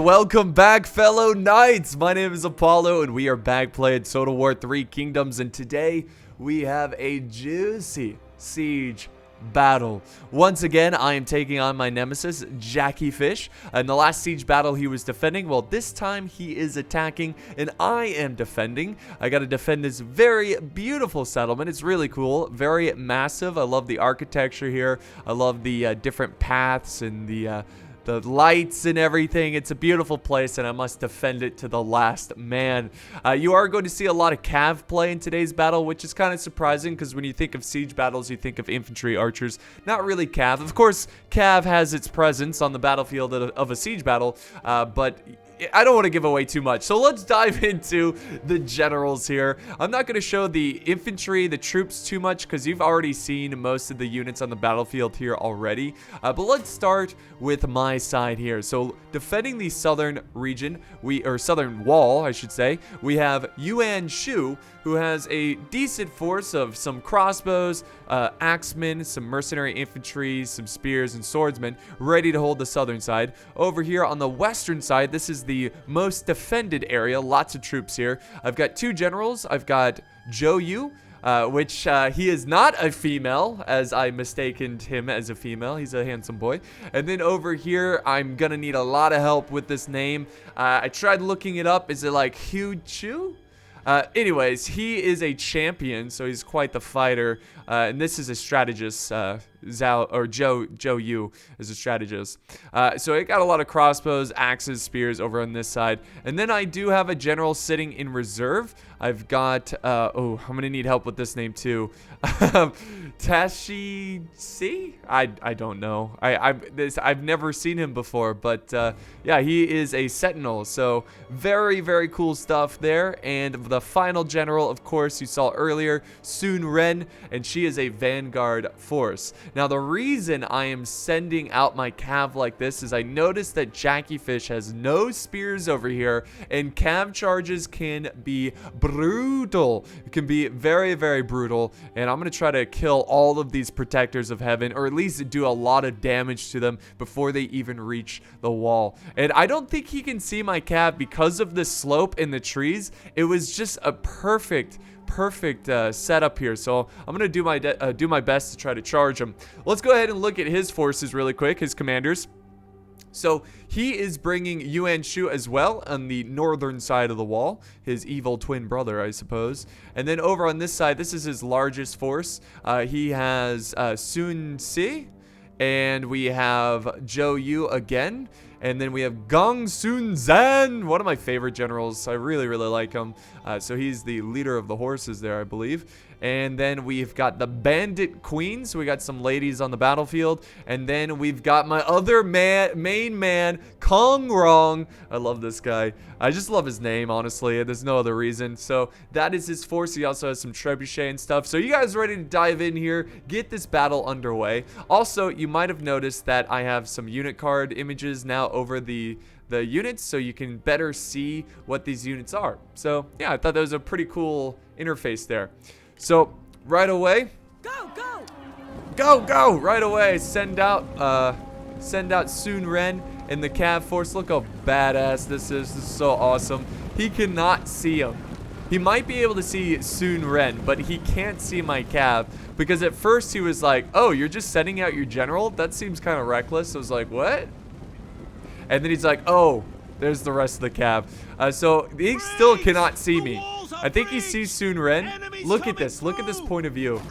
welcome back, fellow knights. My name is Apollo, and we are back playing Total War 3 Kingdoms, and today we have a juicy siege battle. Once again, I am taking on my nemesis, Jackiefish. In the last siege battle, he was defending. Well, this time he is attacking, and I am defending. I got to defend this very beautiful settlement. It's really cool, very massive. I love the architecture here. I love the different paths and the lights and everything. It's a beautiful place, and I must defend it to the last man. You are going to see a lot of Cav play in today's battle, which is kind of surprising because when you think of siege battles, you think of infantry, archers, not really Cav. Of course, Cav has its presence on the battlefield of a siege battle, but I don't want to give away too much. So let's dive into the generals here. I'm not going to show the infantry, the troops too much because you've already seen most of the units on the battlefield here already. But let's start with my side here. So defending the southern region, or southern wall, I should say, we have Yuan Shu, who has a decent force of some crossbows, axemen, some mercenary infantry, some spears and swordsmen, ready to hold the southern side. Over here on the western side, this is the most defended area, lots of troops here. I've got two generals. I've got Zhou Yu, which he is not a female, as I mistaken him as a female. He's a handsome boy. And then over here, I'm gonna need a lot of help with this name. I tried looking it up. Is it like Hu Chu? Anyways, he is a champion, so he's quite the fighter, and this is a strategist. Zhou Yu is a strategist. So I got a lot of crossbows, axes, spears over on this side, and then I do have a general sitting in reserve. I've got oh, I'm gonna need help with this name too. Tashi C? I don't know. I've never seen him before, but yeah, he is a sentinel. So very cool stuff there. And the final general, of course, you saw earlier, Sun Ren, and she is a vanguard force. Now the reason I am sending out my cav like this is I noticed that Jackiefish has no spears over here, and cav charges can be brutal. It can be very brutal, and I'm gonna try to kill all of these protectors of heaven, or at least do a lot of damage to them before they even reach the wall. And I don't think he can see my cav because of the slope in the trees. It was just a perfect setup here, so I'm gonna do my best to try to charge him. Let's go ahead and look at his forces really quick, his commanders. So he is bringing Yuan Shu as well on the northern side of the wall, his evil twin brother, I suppose. And then over on this side, this is his largest force. He has Sun Si, and we have Zhou Yu again. And then we have Gong Sun Zan, one of my favorite generals. I really like him. So he's the leader of the horses there, I believe. And then we've got the bandit queen. So we got some ladies on the battlefield. And then we've got my other main man, Kong Rong. I love this guy. I just love his name, honestly. There's no other reason. So that is his force. He also has some trebuchet and stuff. So you guys ready to dive in here? Get this battle underway. Also, you might have noticed that I have some unit card images now over the units, so you can better see what these units are. So yeah, I thought that was a pretty cool interface there. So right away, go right away. Send out Sun Ren and the cav force. Look how badass this is. This is so awesome. He cannot see him. He might be able to see Sun Ren, but he can't see my cav, because at first he was like, oh, you're just sending out your general? That seems kind of reckless. I was like, what? And then he's like, oh, there's the rest of the cav. So he still cannot see me. I think he sees Sun Ren. Look at this. Look at this point of view.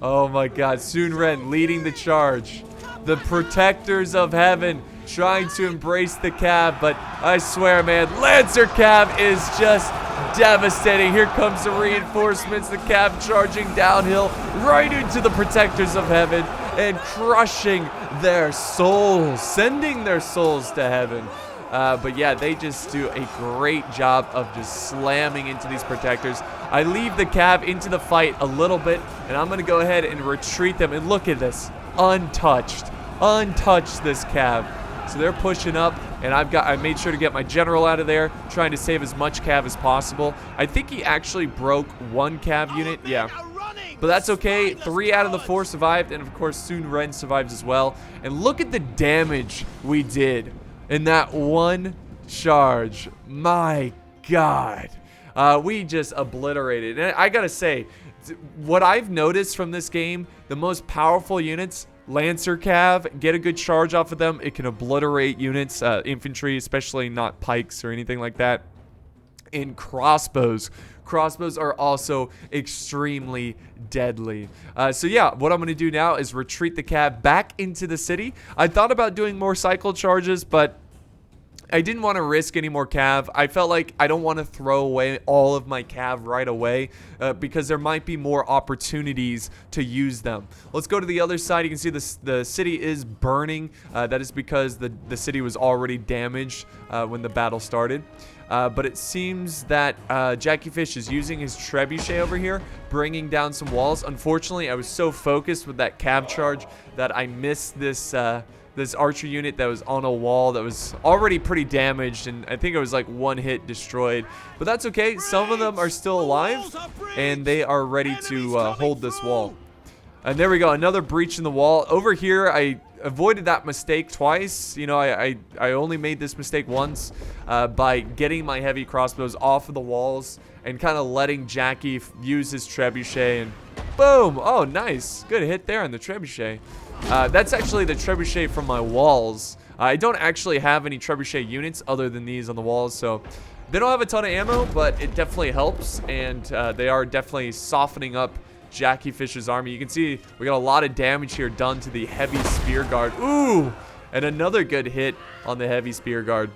Oh my god. Sun Ren leading the charge. The protectors of heaven trying to embrace the cav. But I swear, man, Lancer cav is just devastating. Here comes the reinforcements. The cav charging downhill right into the protectors of heaven and crushing their souls, sending their souls to heaven. But yeah, they just do a great job of just slamming into these protectors. I leave the cav into the fight a little bit, and I'm gonna go ahead and retreat them. And look at this, untouched this cav. So they're pushing up, and I made sure to get my general out of there, trying to save as much cav as possible. I think he actually broke one cav unit, yeah. But that's okay. 3 out of the 4 survived, and of course Sun Ren survives as well. And look at the damage we did in that one charge. My God. We just obliterated. And I gotta say, what I've noticed from this game, the most powerful units, Lancer Cav, get a good charge off of them. It can obliterate units, infantry, especially not pikes or anything like that. And crossbows. Crossbows are also extremely deadly. So yeah, what I'm going to do now is retreat the Cav back into the city. I thought about doing more cycle charges, but I didn't want to risk any more Cav. I felt like I don't want to throw away all of my Cav right away because there might be more opportunities to use them. Let's go to the other side. You can see the city is burning. That is because the city was already damaged when the battle started. But it seems that Jackiefish is using his trebuchet over here, bringing down some walls. Unfortunately, I was so focused with that Cav charge that I missed this archer unit that was on a wall that was already pretty damaged, and I think it was like one hit destroyed. But that's okay. Some of them are still alive, and they are ready to hold this wall. And there we go, another breach in the wall. Over here, I avoided that mistake twice. You know, I only made this mistake once by getting my heavy crossbows off of the walls and kind of letting Jackie use his trebuchet, and boom! Oh, nice. Good hit there on the trebuchet. That's actually the trebuchet from my walls. I don't actually have any trebuchet units other than these on the walls, so they don't have a ton of ammo, but it definitely helps, and they are definitely softening up Jackiefish's army. You can see we got a lot of damage here done to the heavy spear guard. Ooh! And another good hit on the heavy spear guard.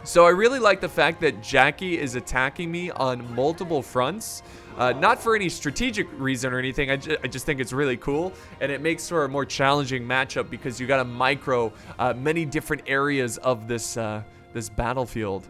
So I really like the fact that Jackie is attacking me on multiple fronts. Not for any strategic reason or anything. I just think it's really cool, and it makes for a more challenging matchup because you got to micro many different areas of this this battlefield.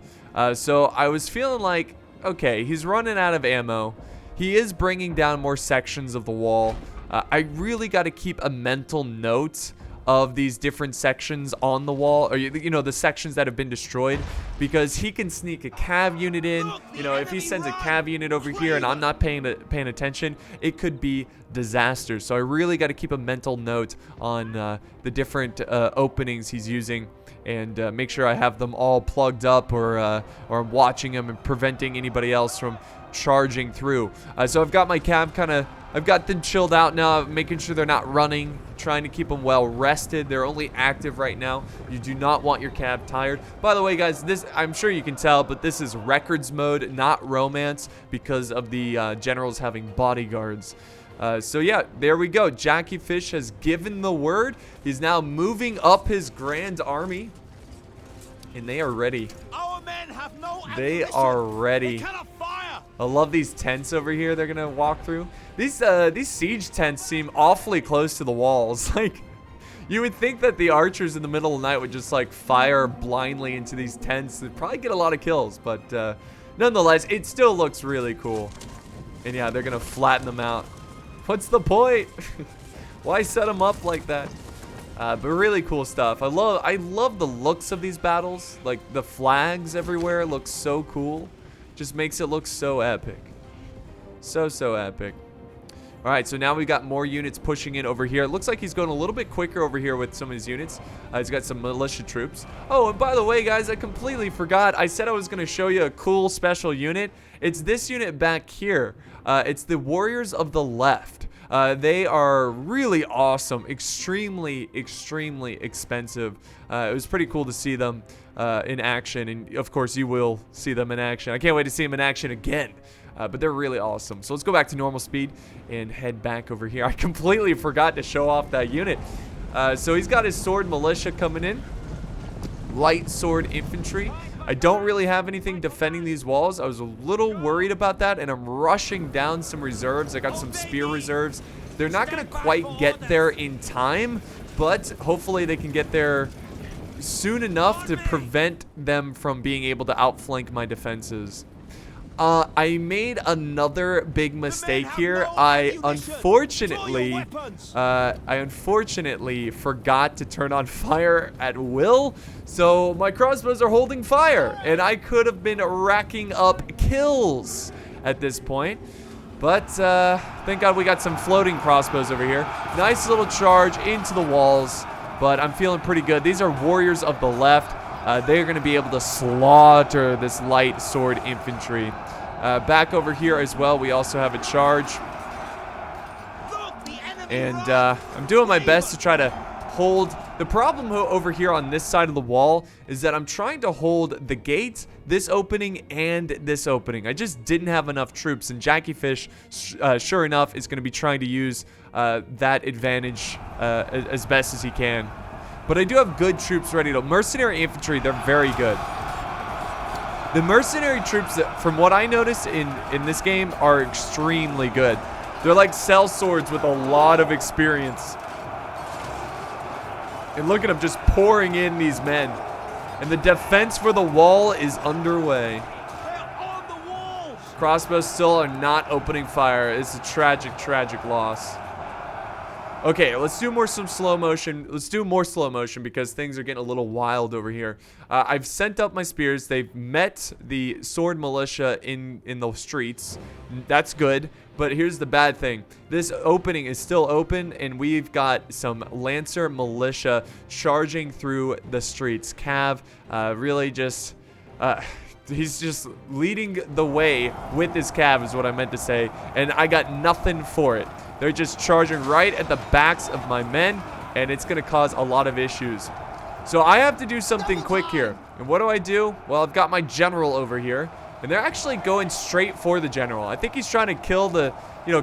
So I was feeling like, okay, he's running out of ammo. He is bringing down more sections of the wall. I really got to keep a mental note of these different sections on the wall, or you know, the sections that have been destroyed, because he can sneak a Cav unit in. You know, if he sends a Cav unit over here and I'm not paying attention, it could be disaster. So I really got to keep a mental note on the different openings he's using, and make sure I have them all plugged up, or I'm watching them and preventing anybody else from charging through. So I've got my Cav I've got them chilled out now, making sure they're not running, trying to keep them well rested. They're only active right now. You do not want your Cav tired. By the way, guys, this, I'm sure you can tell, but this is records mode, not romance, because of the generals having bodyguards. So yeah, there we go. Jackiefish has given the word. He's now moving up his grand army, and they are ready. Our men have no They are ready. I love these tents over here they're gonna walk through. These siege tents seem awfully close to the walls. Like, you would think that the archers in the middle of the night would just like fire blindly into these tents. They'd probably get a lot of kills, but nonetheless, it still looks really cool. And yeah, they're gonna flatten them out. What's the point? Why set them up like that? But really cool stuff. I love the looks of these battles. Like, the flags everywhere look so cool. Just makes it look so epic. So epic. Alright, so now we've got more units pushing in over here. It looks like he's going a little bit quicker over here with some of his units. He's got some militia troops. Oh, and by the way, guys, I completely forgot. I said I was going to show you a cool special unit. It's this unit back here. It's the Warriors of the Left. They are really awesome, extremely expensive. It was pretty cool to see them in action, and of course you will see them in action. I can't wait to see them in action again, but they're really awesome. So let's go back to normal speed and head back over here. I completely forgot to show off that unit. So he's got his sword militia coming in, light sword infantry. I don't really have anything defending these walls. I was a little worried about that, and I'm rushing down some reserves. I got some spear reserves. They're not going to quite get there in time, but hopefully they can get there soon enough to prevent them from being able to outflank my defenses. I made another big mistake here. I unfortunately forgot to turn on fire at will, so my crossbows are holding fire, and I could have been racking up kills at this point. But thank God we got some floating crossbows over here. Nice little charge into the walls. but I'm feeling pretty good. These are warriors of the left. They're going to be able to slaughter this light sword infantry. Back over here as well, we also have a charge. And I'm doing my best to try to hold. The problem over here on this side of the wall is that I'm trying to hold the gate, this opening, and this opening. I just didn't have enough troops, and Jackiefish, sure enough, is going to be trying to use that advantage as best as he can. But I do have good troops ready to. Mercenary infantry, they're very good. The mercenary troops, from what I noticed in this game, are extremely good. They're like cell swords with a lot of experience. And look at them just pouring in these men. And the defense for the wall is underway. Crossbows still are not opening fire. It's a tragic, tragic loss. Okay, let's do some slow motion. Let's do more slow motion because things are getting a little wild over here. I've sent up my spears. They've met the sword militia in the streets. That's good. But here's the bad thing. This opening is still open, and we've got some Lancer militia charging through the streets. Cav really just... he's just leading the way with his Cav is what I meant to say, and I got nothing for it. They're just charging right at the backs of my men, and it's going to cause a lot of issues. So I have to do something quick here. And what do? Well, I've got my general over here, and they're actually going straight for the general. I think he's trying to kill the,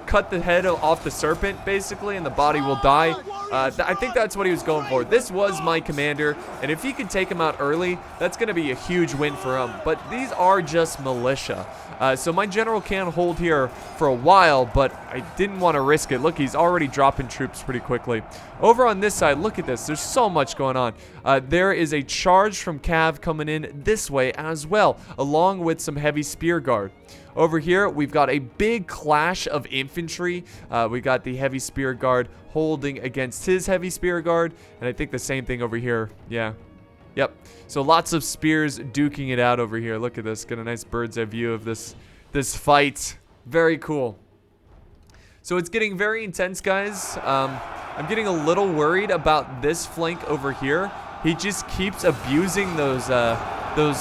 cut the head off the serpent, basically, and the body will die. I think that's what he was going for. This was my commander, and if he could take him out early, that's going to be a huge win for him. But these are just militia. So my general can hold here for a while, but I didn't want to risk it. Look, he's already dropping troops pretty quickly. Over on this side, look at this. There's so much going on. There is a charge from Cav coming in this way as well, along with some heavy spear guard. Over here, we've got a big clash of infantry. We got the heavy spear guard holding against his heavy spear guard, and I think the same thing over here. Yeah. Yep. So lots of spears duking it out over here. Look at this. Got a nice bird's eye view of this fight. Very cool. So it's getting very intense, guys. I'm getting a little worried about this flank over here. He just keeps abusing those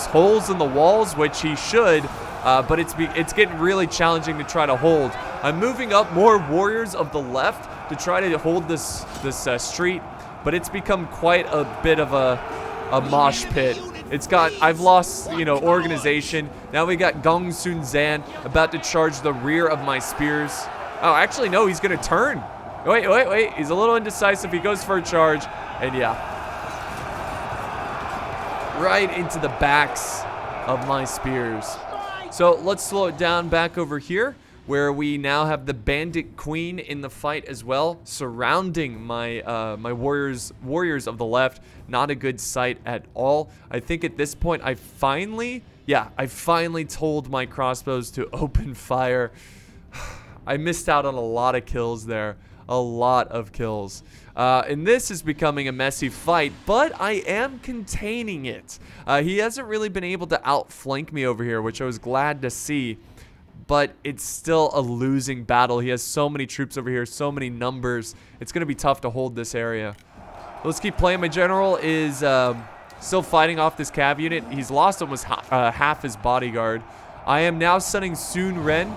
holes in the walls, which he should. But it's getting really challenging to try to hold. I'm moving up more warriors of the left to try to hold this street, but it's become quite a bit of a mosh pit. I've lost, organization. Now we got Gong Sun Zan about to charge the rear of my spears. Oh, actually, no, he's gonna turn. Wait. He's a little indecisive. He goes for a charge, and yeah. Right into the backs of my spears. So let's slow it down back over here, where we now have the Bandit Queen in the fight as well, surrounding my my warriors of the left. Not a good sight at all. I think at this point I finally told my crossbows to open fire. I missed out on a lot of kills there. A lot of kills. And this is becoming a messy fight, but I am containing it. He hasn't really been able to outflank me over here, which I was glad to see. But it's still a losing battle. He has so many troops over here, so many numbers. It's going to be tough to hold this area. Let's keep playing. My general is still fighting off this Cav unit. He's lost almost half his bodyguard. I am now sending Sun Ren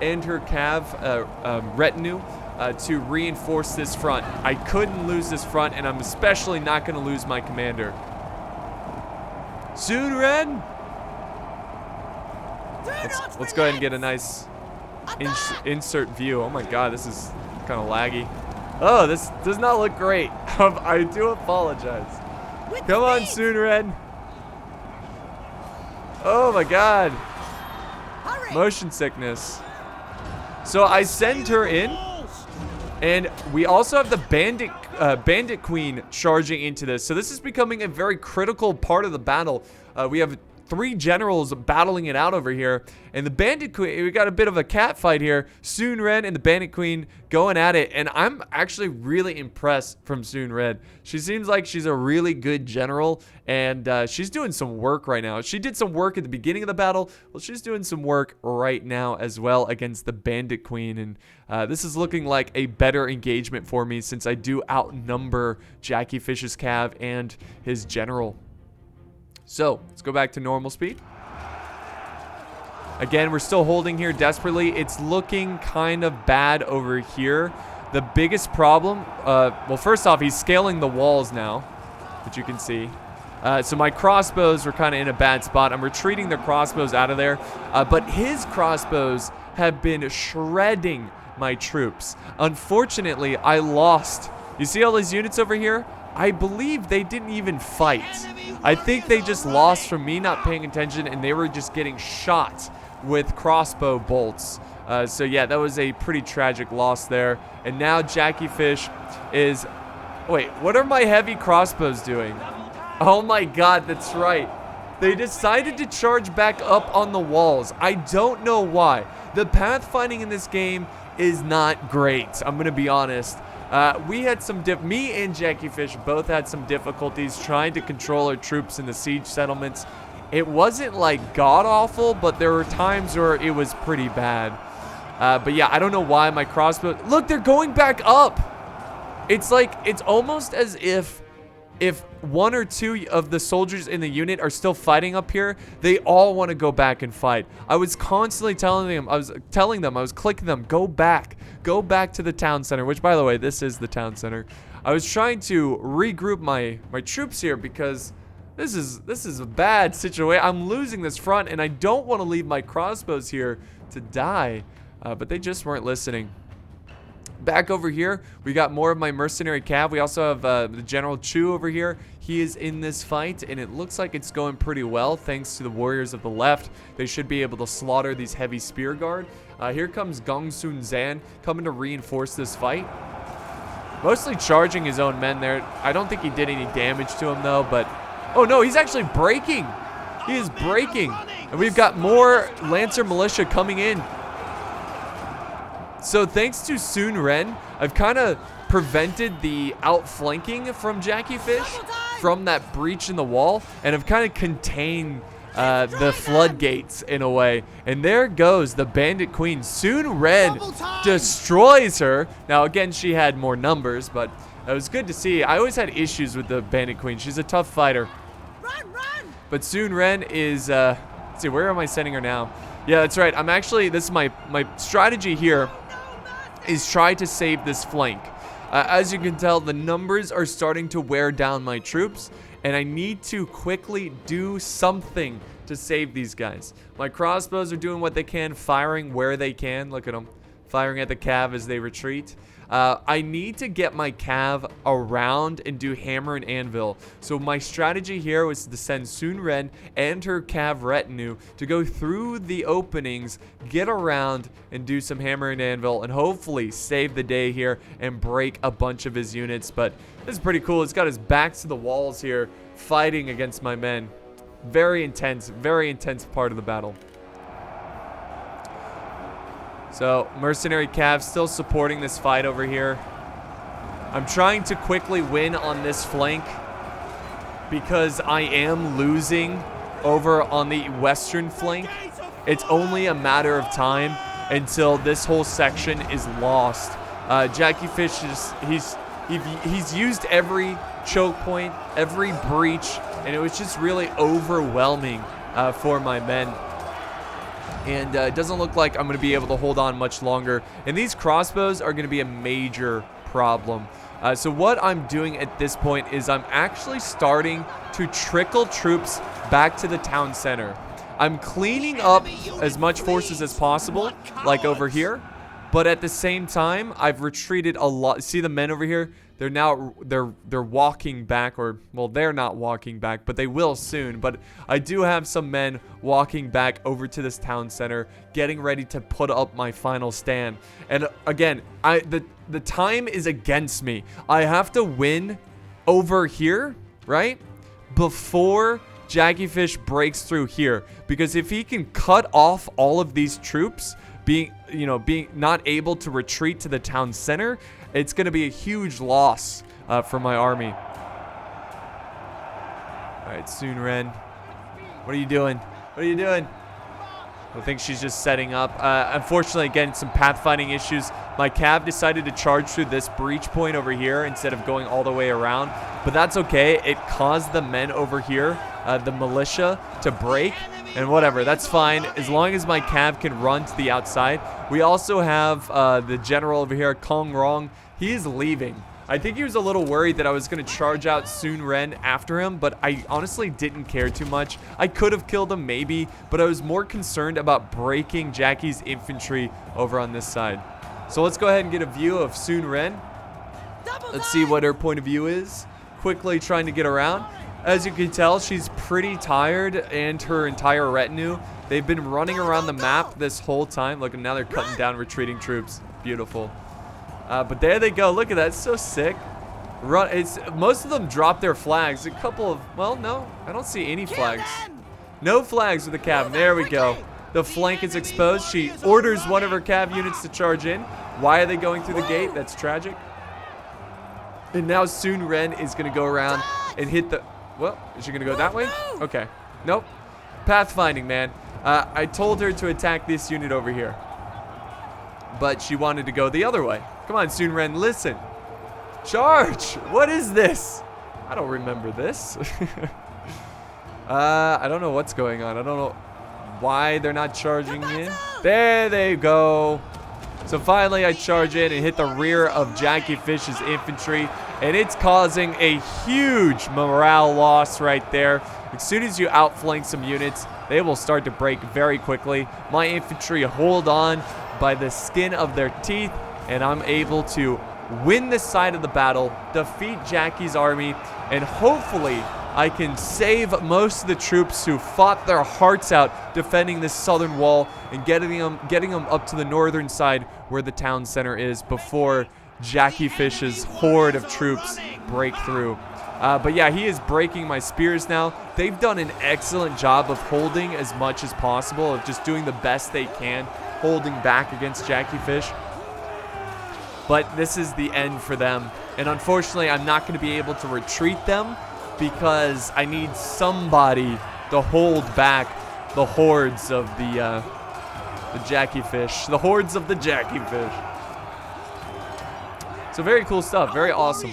and her Cav retinue to reinforce this front. I couldn't lose this front, and I'm especially not going to lose my commander. Sun Ren! Let's go ahead and get a nice insert view. Oh my god, this is kind of laggy. Oh, this does not look great. I do apologize. Come on, Sun Ren. Oh my god. Motion sickness. So I send her in, and we also have the Bandit Queen charging into this. So this is becoming a very critical part of the battle. We have three generals battling it out over here. And the Bandit Queen, we got a bit of a cat fight here. Soon Red and the Bandit Queen going at it. And I'm actually really impressed from Soon Red. She seems like she's a really good general. And she's doing some work right now. She did some work at the beginning of the battle. Well, she's doing some work right now as well against the Bandit Queen. And this is looking like a better engagement for me since I do outnumber Jackiefish's cav and his general. So, let's go back to normal speed. Again, we're still holding here desperately. It's looking kind of bad over here. The biggest problem, well, first off, he's scaling the walls now, which you can see. So my crossbows were kind of in a bad spot. I'm retreating the crossbows out of there. But his crossbows have been shredding my troops. Unfortunately, I lost. You see all these units over here? I believe they didn't even fight. I think they just lost from me not paying attention, and they were just getting shot with crossbow bolts. So yeah, that was a pretty tragic loss there. And now Jackiefish is... Wait, what are my heavy crossbows doing? Oh my god, that's right. They decided to charge back up on the walls. I don't know why. The pathfinding in this game is not great. I'm going to be honest. We had some me and Jackiefish both had some difficulties trying to control our troops in the siege settlements. It wasn't like god-awful, but there were times where it was pretty bad. But yeah, I don't know why my crossbow... Look, they're going back up! It's like, it's almost as if one or two of the soldiers in the unit are still fighting up here, they all want to go back and fight. I was constantly telling them, I was clicking them, go back to the town center, which by the way, this is the town center. I was trying to regroup my troops here because this is a bad situation. I'm losing this front and I don't want to leave my crossbows here to die, but they just weren't listening. Back over here, we got more of my mercenary cav. We also have the General Chu over here. He is in this fight, and it looks like it's going pretty well thanks to the warriors of the left. They should be able to slaughter these heavy spear guard. Here comes Gong Sun Zan coming to reinforce this fight. Mostly charging his own men there. I don't think he did any damage to him, though, but... Oh, no, he's actually breaking. He is breaking. And we've got more Lancer Militia coming in. So thanks to Soon Ren, I've kind of prevented the outflanking from Jackiefish from that breach in the wall, and I've kind of contained the floodgates in a way. And there goes the Bandit Queen. Soon Ren destroys her. Now again, she had more numbers, but it was good to see. I always had issues with the Bandit Queen. She's a tough fighter. But Soon Ren is, let's see, where am I sending her now? Yeah, that's right. I'm actually, this is my strategy here. Is try to save this flank. As you can tell, the numbers are starting to wear down my troops, and I need to quickly do something to save these guys. My crossbows are doing what they can, firing where they can. Look at them, firing at the cav as they retreat. I need to get my cav around and do hammer and anvil. So my strategy here was to send Soon Ren and her cav retinue to go through the openings, get around, and do some hammer and anvil, and hopefully save the day here and break a bunch of his units. But this is pretty cool. He's got his backs to the walls here, fighting against my men. Very intense part of the battle. So, Mercenary Cav still supporting this fight over here. I'm trying to quickly win on this flank because I am losing over on the western flank. It's only a matter of time until this whole section is lost. Jackiefish he's used every choke point, every breach, and it was just really overwhelming for my men. And it doesn't look like I'm going to be able to hold on much longer. And these crossbows are going to be a major problem. So what I'm doing at this point is I'm actually starting to trickle troops back to the town center. I'm cleaning up as much forces as possible, like over here. But at the same time, I've retreated a lot. See the men over here? They're now, they're walking back, or, well, they're not walking back, but they will soon. But I do have some men walking back over to this town center, getting ready to put up my final stand. And again, the time is against me. I have to win over here, right? Before Jackiefish breaks through here, because if he can cut off all of these troops being not able to retreat to the town center, it's going to be a huge loss for my army. All right, Sun Ren, what are you doing? What are you doing? I think she's just setting up. Unfortunately, again, some pathfinding issues. My cav decided to charge through this breach point over here instead of going all the way around. But that's okay. It caused the men over here, the militia, to break. And whatever, that's fine. As long as my cav can run to the outside. We also have the general over here, Kong Rong. He is leaving. I think he was a little worried that I was going to charge out Sun Ren after him, but I honestly didn't care too much. I could have killed him maybe, but I was more concerned about breaking Jackie's infantry over on this side. So let's go ahead and get a view of Sun Ren. Let's see what her point of view is. Quickly trying to get around. As you can tell, she's pretty tired, and her entire retinue. They've been running around the map this whole time. Look, now they're cutting down retreating troops. Beautiful. But there they go. Look at that. It's so sick. Most of them drop their flags. A couple of... Well, no. I don't see any flags. No flags with the cav. There we go. The flank is exposed. She orders one of her cav units to charge in. Why are they going through the gate? That's tragic. And now Sun Ren is going to go around and hit the... Well, is she going to go that way? Okay. Nope. Pathfinding, man. I told her to attack this unit over here, but she wanted to go the other way. Come on, Sun Ren, listen. Charge! What is this? I don't remember this. I don't know what's going on. I don't know why they're not charging in. There they go. So finally, I charge in and hit the rear of Jackiefish's infantry, and it's causing a huge morale loss right there. As soon as you outflank some units, they will start to break very quickly. My infantry hold on by the skin of their teeth, and I'm able to win this side of the battle, defeat Jackie's army, and hopefully I can save most of the troops who fought their hearts out defending this southern wall and getting them up to the northern side where the town center is before Jackiefish's horde of troops break through. But yeah, he is breaking my spears now. They've done an excellent job of holding as much as possible, of just doing the best they can, holding back against Jackiefish. But this is the end for them. And unfortunately, I'm not going to be able to retreat them because I need somebody to hold back the hordes of the Jackiefish. The hordes of the Jackiefish. So very cool stuff. Very awesome.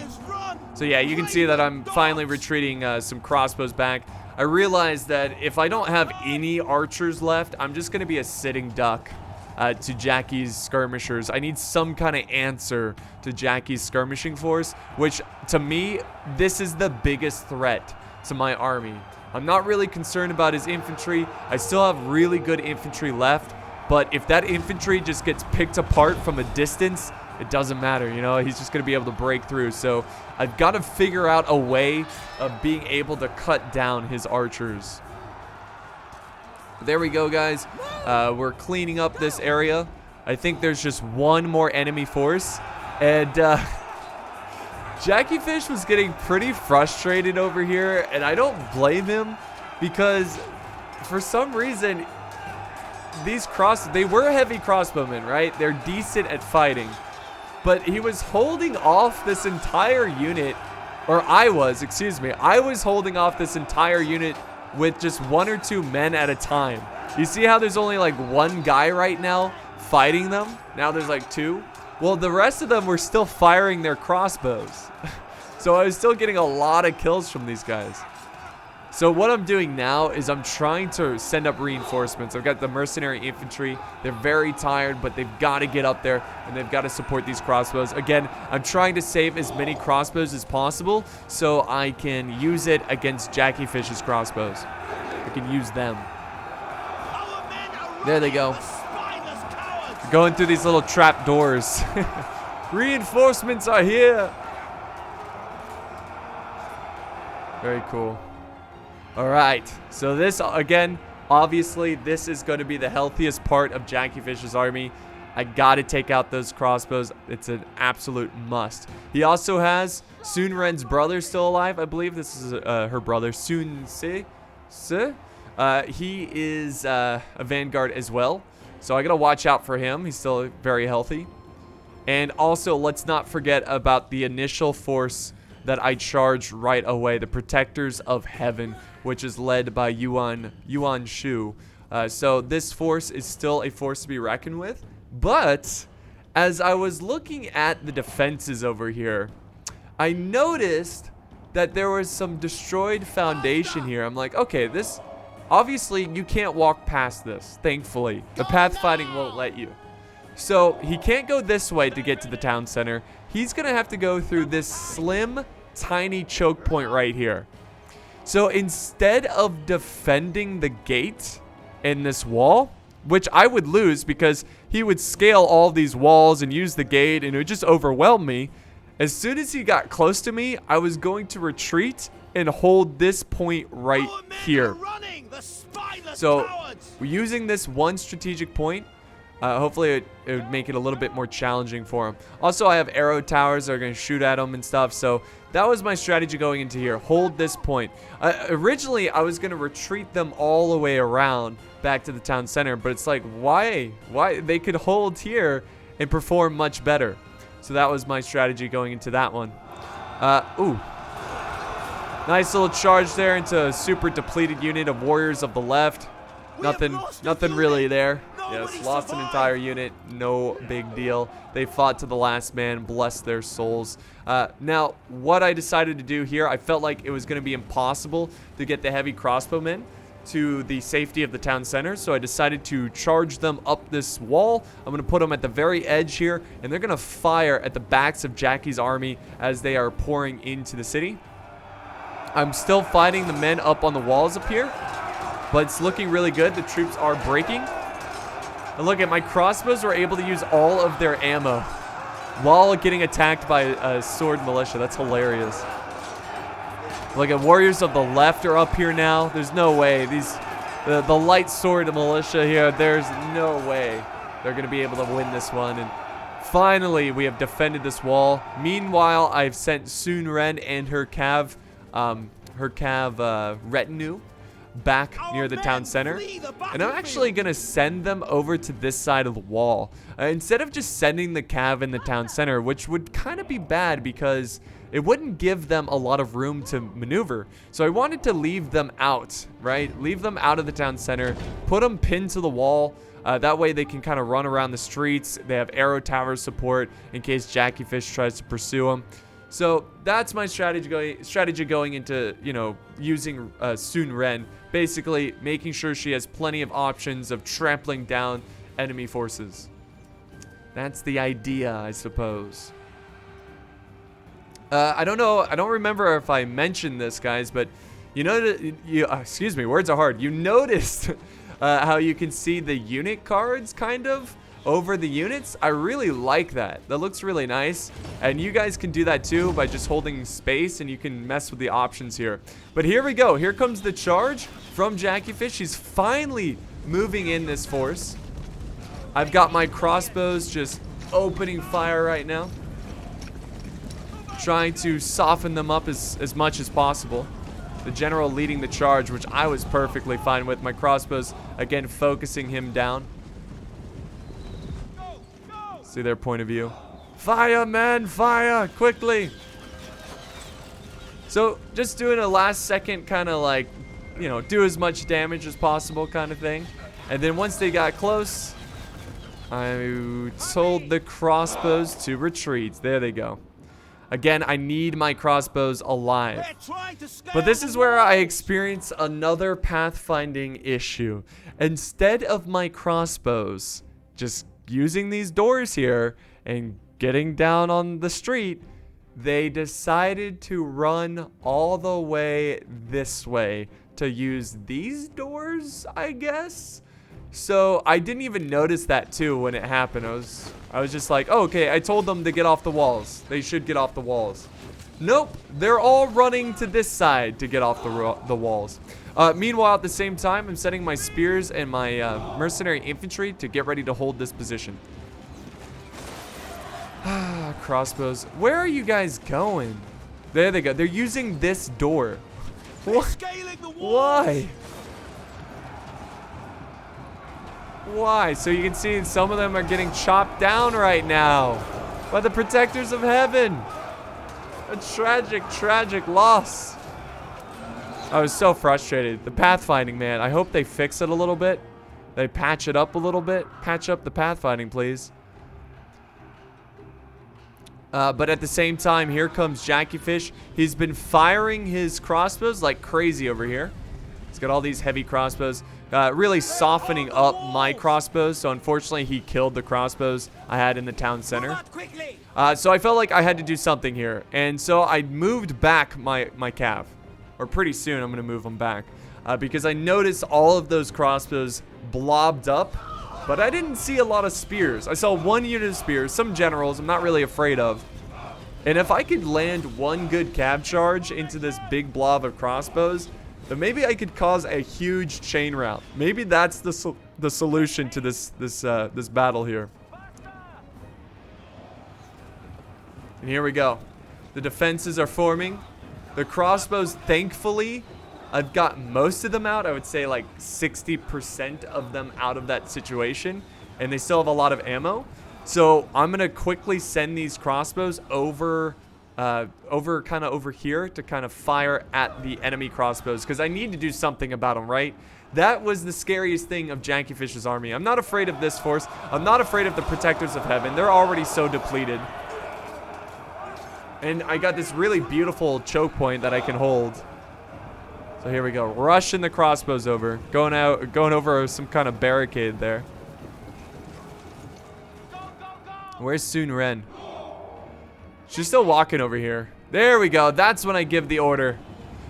So yeah, you can see that I'm finally retreating some crossbows back. I realized that if I don't have any archers left, I'm just going to be a sitting duck to Jackie's skirmishers. I need some kind of answer to Jackie's skirmishing force, which to me, this is the biggest threat to my army. I'm not really concerned about his infantry. I still have really good infantry left, but if that infantry just gets picked apart from a distance, it doesn't matter, you know, he's just going to be able to break through. So I've got to figure out a way of being able to cut down his archers. There we go, guys. We're cleaning up this area. I think there's just one more enemy force. And Jackiefish was getting pretty frustrated over here. And I don't blame him because for some reason, they were heavy crossbowmen, right? They're decent at fighting. But he was holding off this entire unit, or I was holding off this entire unit with just 1 or 2 men at a time. You see how there's only like 1 guy right now fighting them? Now there's like 2. Well, the rest of them were still firing their crossbows. So I was still getting a lot of kills from these guys. So what I'm doing now is I'm trying to send up reinforcements. I've got the mercenary infantry. They're very tired, but they've got to get up there, and they've got to support these crossbows. Again, I'm trying to save as many crossbows as possible so I can use it against Jackiefish's crossbows. I can use them. There they go. Going through these little trap doors. Reinforcements are here. Very cool. All right, so this, again, obviously, this is going to be the healthiest part of Jackiefish's army. I got to take out those crossbows. It's an absolute must. He also has Sun Ren's brother still alive. I believe this is her brother, Sun Se. He is a vanguard as well. So I got to watch out for him. He's still very healthy. And also, let's not forget about the initial force that I charged right away. The Protectors of Heaven, which is led by Yuan Shu. So this force is still a force to be reckoned with. But as I was looking at the defenses over here, I noticed that there was some destroyed foundation here. I'm like, okay, this... Obviously, you can't walk past this, thankfully. The pathfinding won't let you. So, he can't go this way to get to the town center. He's going to have to go through this slim, tiny choke point right here. So, instead of defending the gate in this wall, which I would lose because he would scale all these walls and use the gate and it would just overwhelm me. As soon as he got close to me, I was going to retreat and hold this point right here. So, we're using this one strategic point. Hopefully, it would make it a little bit more challenging for him. Also, I have arrow towers that are going to shoot at him and stuff. So, that was my strategy going into here. Hold this point. Originally, I was going to retreat them all the way around back to the town center. But it's like, why? Why? They could hold here and perform much better. So, that was my strategy going into that one. Ooh. Nice little charge there into a super depleted unit of warriors of the left. Nothing really there. Yes, lost an entire unit. No big deal. They fought to the last man. Bless their souls. Now, what I decided to do here, I felt like it was going to be impossible to get the heavy crossbowmen to the safety of the town center. So I decided to charge them up this wall. I'm going to put them at the very edge here. And they're going to fire at the backs of Jackie's army as they are pouring into the city. I'm still fighting the men up on the walls up here, but it's looking really good. The troops are breaking. And look at my crossbows were able to use all of their ammo while getting attacked by a sword militia. That's hilarious. Look at warriors of the left are up here now. There's no way. The light sword militia here, there's no way they're going to be able to win this one. And finally, we have defended this wall. Meanwhile, I've sent Sun Ren and her cav retinue back near the town center, and I'm actually gonna send them over to this side of the wall instead of just sending the cav in the town center, which would kind of be bad because it wouldn't give them a lot of room to maneuver. So I wanted to leave them out, right? Leave them out of the town center, put them pinned to the wall. That way they can kind of run around the streets. They have arrow tower support in case Jackiefish tries to pursue them. So that's my strategy going into, you know, using Sun Ren. Basically, making sure she has plenty of options of trampling down enemy forces. That's the idea, I suppose. I don't know. I don't remember if I mentioned this, guys, but you know, excuse me, words are hard. You noticed how you can see the unit cards kind of over the units. I really like that. That looks really nice. And you guys can do that too by just holding space, and you can mess with the options here. But here we go. Here comes the charge from Jackiefish. She's finally moving in this force. I've got my crossbows just opening fire right now, trying to soften them up as much as possible. The general leading the charge, which I was perfectly fine with. My crossbows, again, focusing him down. See their point of view. Fire, men, fire, quickly. So just doing a last second kind of like, you know, do as much damage as possible kind of thing. And then once they got close, I told the crossbows to retreat. There they go. Again, I need my crossbows alive. But this is where I experience another pathfinding issue. Instead of my crossbows just using these doors here and getting down on the street, they decided to run all the way this way to use these doors, I guess. So I didn't even notice that too when it happened. I was just like, oh, okay, I told them to get off the walls. They should get off the walls. Nope, they're all running to this side to get off the walls. Meanwhile, at the same time, I'm setting my spears and my mercenary infantry to get ready to hold this position. Crossbows. Where are you guys going? There they go. They're using this door. Why? Why? So you can see some of them are getting chopped down right now by the protectors of heaven. A tragic, tragic loss. I was so frustrated. The pathfinding, man. I hope they fix it a little bit. They patch it up a little bit. Patch up the pathfinding, please. But at the same time, here comes Jackiefish. He's been firing his crossbows like crazy over here. He's got all these heavy crossbows. Really softening up my crossbows. So unfortunately, he killed the crossbows I had in the town center. So I felt like I had to do something here. And so I moved back my cav. Or pretty soon, I'm going to move them back. Because I noticed all of those crossbows blobbed up. But I didn't see a lot of spears. I saw one unit of spears, some generals I'm not really afraid of. And if I could land one good cav charge into this big blob of crossbows, then maybe I could cause a huge chain rout. Maybe that's the solution to this battle here. And here we go. The defenses are forming. The crossbows, thankfully, I've got most of them out. I would say like 60% of them out of that situation. And they still have a lot of ammo. So I'm going to quickly send these crossbows over here to kind of fire at the enemy crossbows. Because I need to do something about them, right? That was the scariest thing of Jackifish's army. I'm not afraid of this force. I'm not afraid of the Protectors of Heaven. They're already so depleted. And I got this really beautiful choke point that I can hold. So here we go, rushing the crossbows over, going over some kind of barricade there. Where's Sun Ren? She's still walking over here. There we go. That's when I give the order,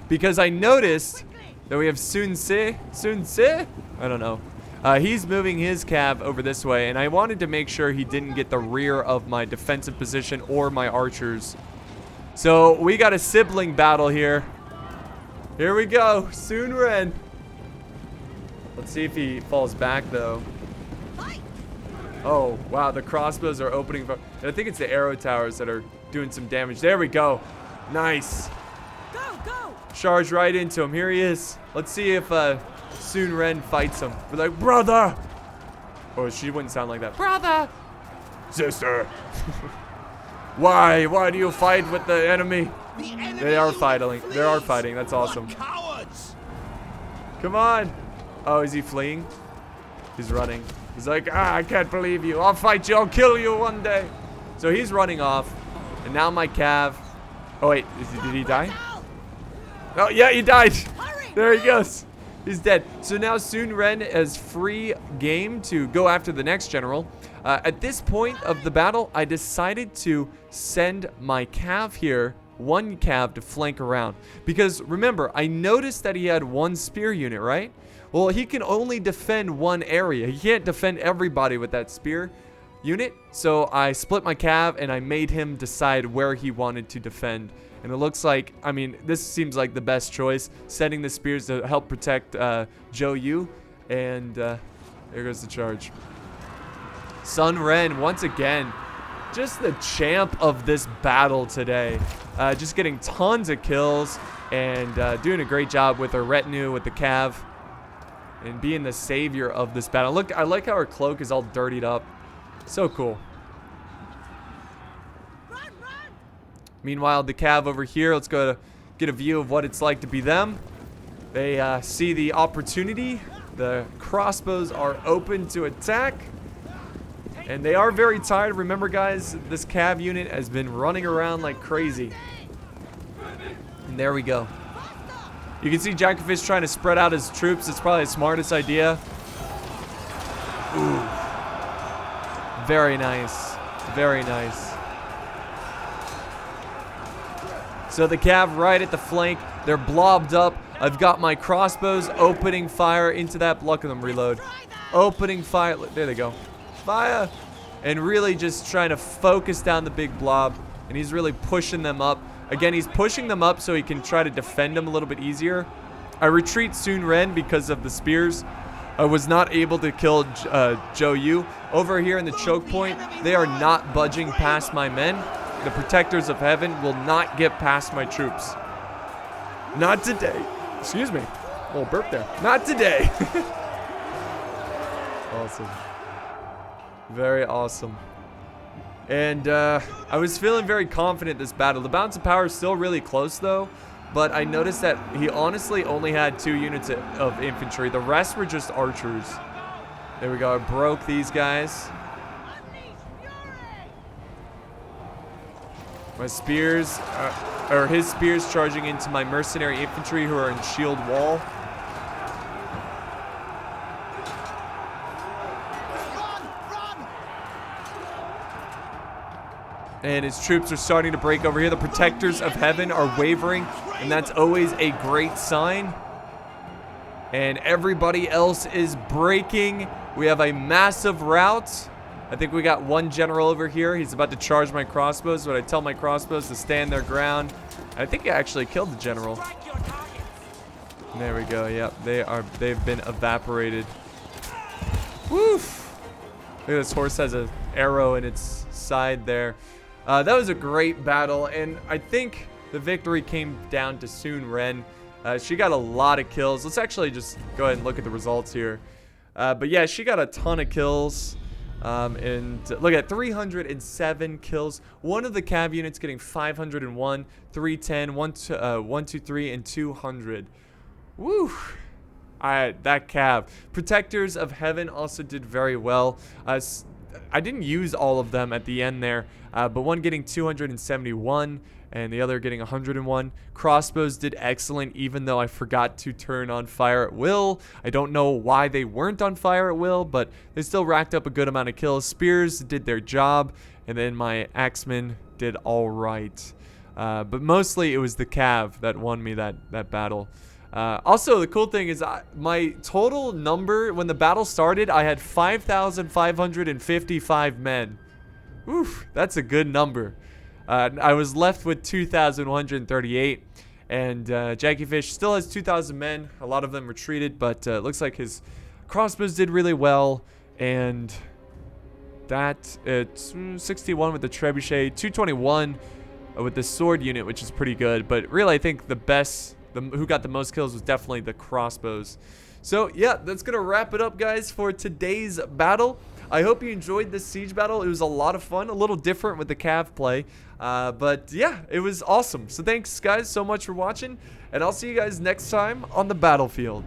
because I noticed that we have Sun Se. I don't know. He's moving his cav over this way, and I wanted to make sure he didn't get the rear of my defensive position or my archers. So we got a sibling battle here. Here we go, Sun Ren. Let's see if he falls back, though. Oh, wow, the crossbows are opening. I think it's the arrow towers that are doing some damage. There we go. Nice. Go. Charge right into him. Here he is. Let's see if Sun Ren fights him. We're like, brother. Oh, she wouldn't sound like that. Brother. Sister. Why do you fight with the enemy? They are fighting. They are fighting. That's awesome. Come on. Oh, is he fleeing? He's running. He's like, I can't believe you. I'll fight you. I'll kill you one day. So he's running off. And now my cav. Oh, wait. Did he die? Oh, yeah, he died. There he goes. He's dead. So now Sun Ren has free game to go after the next general. At this point of the battle, I decided to send my cav here, one cav, to flank around. Because remember, I noticed that he had one spear unit, right? Well, he can only defend one area. He can't defend everybody with that spear unit. So I split my cav and I made him decide where he wanted to defend. And it looks like, I mean, this seems like the best choice. Sending the spears to help protect Zhou Yu. And there goes the charge. Sun Ren, once again, just the champ of this battle today. Just getting tons of kills and doing a great job with her retinue, with the cav. And being the savior of this battle. Look, I like how her cloak is all dirtied up. So cool. Run. Meanwhile, the cav over here, let's go to get a view of what it's like to be them. They see the opportunity. The crossbows are open to attack. And they are very tired. Remember, guys, this cav unit has been running around like crazy. And there we go. You can see Jackiefish trying to spread out his troops. It's probably the smartest idea. Ooh. Very nice. Very nice. So the cav right at the flank. They're blobbed up. I've got my crossbows opening fire into that. Look at them reload. Opening fire. There they go. Fire. And really just trying to focus down the big blob. And he's really pushing them up. Again, he's pushing them up so he can try to defend them a little bit easier. I retreat Sun Ren because of the spears. I was not able to kill Zhou Yu. Over here in the choke point, they are not budging past my men. The Protectors of Heaven will not get past my troops. Not today. Excuse me. Little burp there. Not today. Awesome. Very awesome. And I was feeling very confident this battle. The balance of power is still really close though, but I noticed that he honestly only had 2 units of infantry. The rest were just archers. There we go. I broke these guys. My spears, or his spears charging into my mercenary infantry who are in shield wall. And his troops are starting to break over here. The protectors of heaven are wavering, and that's always a great sign. And everybody else is breaking. We have a massive rout. I think we got one general over here. He's about to charge my crossbows, but I tell my crossbows to stand their ground. I think I actually killed the general. There we go. Yep, they've been evaporated. Woof! Look at this horse has an arrow in its side there. That was a great battle, and I think the victory came down to Sun Ren. She got a lot of kills. Let's actually just go ahead and look at the results here. But yeah, she got a ton of kills. And look at 307 kills. One of the cav units getting 501, 310, 123, and 200. Woo! Alright, that cav. Protectors of Heaven also did very well. I didn't use all of them at the end there, but one getting 271 and the other getting 101. Crossbows did excellent, even though I forgot to turn on fire at will. I don't know why they weren't on fire at will, but they still racked up a good amount of kills. Spears did their job, and then my axemen did all right. But mostly it was the cav that won me that battle. Also, the cool thing is my total number, when the battle started, I had 5,555 men. Oof, that's a good number. I was left with 2,138, and Jackiefish still has 2,000 men. A lot of them retreated, but it looks like his crossbows did really well, and that, it's 61 with the trebuchet, 221 with the sword unit, which is pretty good, but really I think the best... who got the most kills was definitely the crossbows. So yeah, that's gonna wrap it up, guys, for today's battle. I hope you enjoyed this siege battle. It was a lot of fun, a little different with the cav play, but yeah, it was awesome. So thanks guys so much for watching, and I'll see you guys next time on the battlefield.